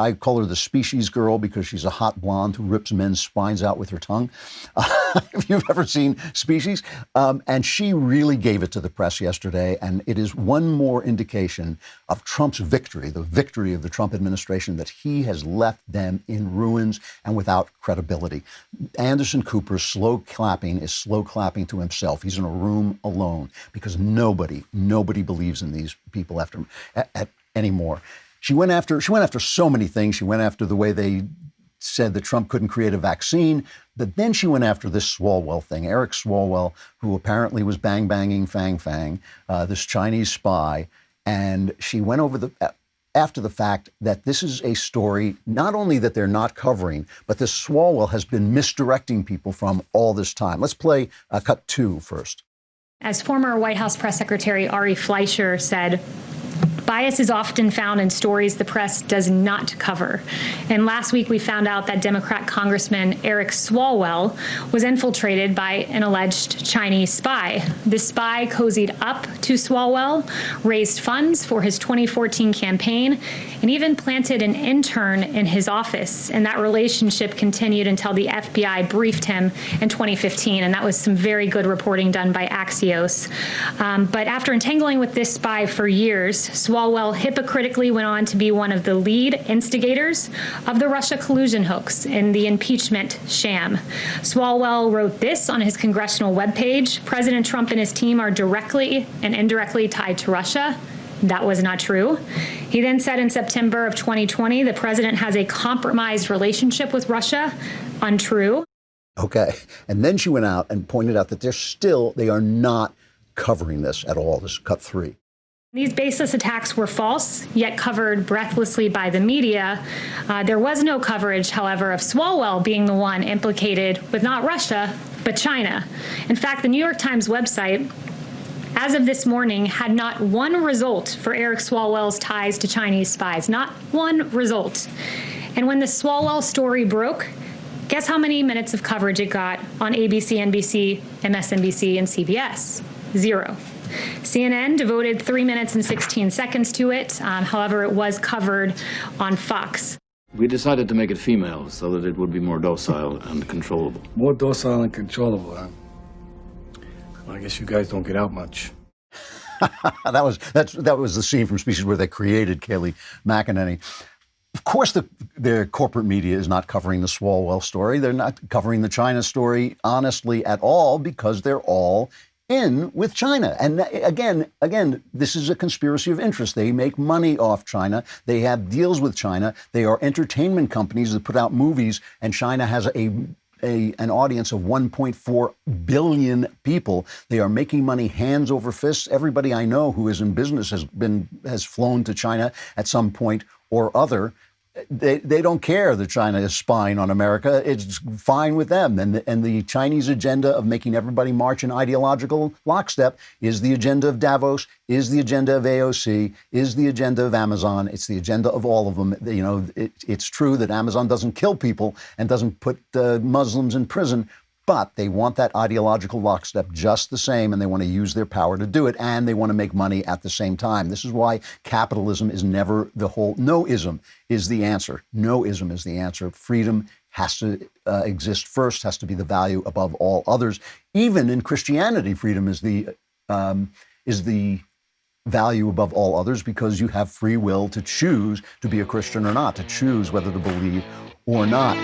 I call her the species girl because she's a hot blonde who rips men's spines out with her tongue. If you've ever seen Species. And she really gave it to the press yesterday. And it is one more indication of Trump's victory, the victory of the Trump administration, that he has left them in ruins and without credibility. Anderson Cooper's slow clapping is slow clapping to himself. He's in a room alone because nobody believes in these people anymore. She went after so many things. She went after the way they said that Trump couldn't create a vaccine, but then she went after this Swalwell thing, Eric Swalwell, who apparently was banging Fang Fang, this Chinese spy, and she went over after the fact that this is a story not only that they're not covering, but this Swalwell has been misdirecting people from all this time. Let's play cut 2 first. As former White House Press Secretary Ari Fleischer said, bias is often found in stories the press does not cover. And last week we found out that Democrat Congressman Eric Swalwell was infiltrated by an alleged Chinese spy. This spy cozied up to Swalwell, raised funds for his 2014 campaign, and even planted an intern in his office. And that relationship continued until the FBI briefed him in 2015. And that was some very good reporting done by Axios. But after entangling with this spy for years, Swalwell hypocritically went on to be one of the lead instigators of the Russia collusion hoax in the impeachment sham. Swalwell wrote this on his congressional webpage: President Trump and his team are directly and indirectly tied to Russia. That was not true. He then said in September of 2020, the president has a compromised relationship with Russia. Untrue. Okay. And then she went out and pointed out that they are not covering this at all. This is cut 3. These baseless attacks were false, yet covered breathlessly by the media. There was no coverage, however, of Swalwell being the one implicated with not Russia, but China. In fact, the New York Times website, as of this morning, had not one result for Eric Swalwell's ties to Chinese spies. Not one result. And when the Swalwell story broke, guess how many minutes of coverage it got on ABC, NBC, MSNBC, and CBS? 0. CNN devoted 3 minutes and 16 seconds to it. However, it was covered on Fox. We decided to make it female so that it would be more docile and controllable. More docile and controllable, huh? Well, I guess you guys don't get out much. That was the scene from Species where they created Kayleigh McEnany. Of course, the corporate media is not covering the Swalwell story. They're not covering the China story honestly at all because they're all in with China. And again, this is a conspiracy of interest. They make money off China. They have deals with China. They are entertainment companies that put out movies, and China has an audience of 1.4 billion people. They are making money hands over fists. Everybody I know who is in business has flown to China at some point or other. They don't care that China is spying on America. It's fine with them. And the Chinese agenda of making everybody march in ideological lockstep is the agenda of Davos, is the agenda of AOC, is the agenda of Amazon. It's the agenda of all of them. You know, it's true that Amazon doesn't kill people and doesn't put Muslims in prison, but they want that ideological lockstep just the same, and they want to use their power to do it, and they want to make money at the same time. This is why capitalism is never the whole. No-ism is the answer. No-ism is the answer. Freedom has to exist first, has to be the value above all others. Even in Christianity, freedom is the value above all others because you have free will to choose to be a Christian or not, to choose whether to believe or not.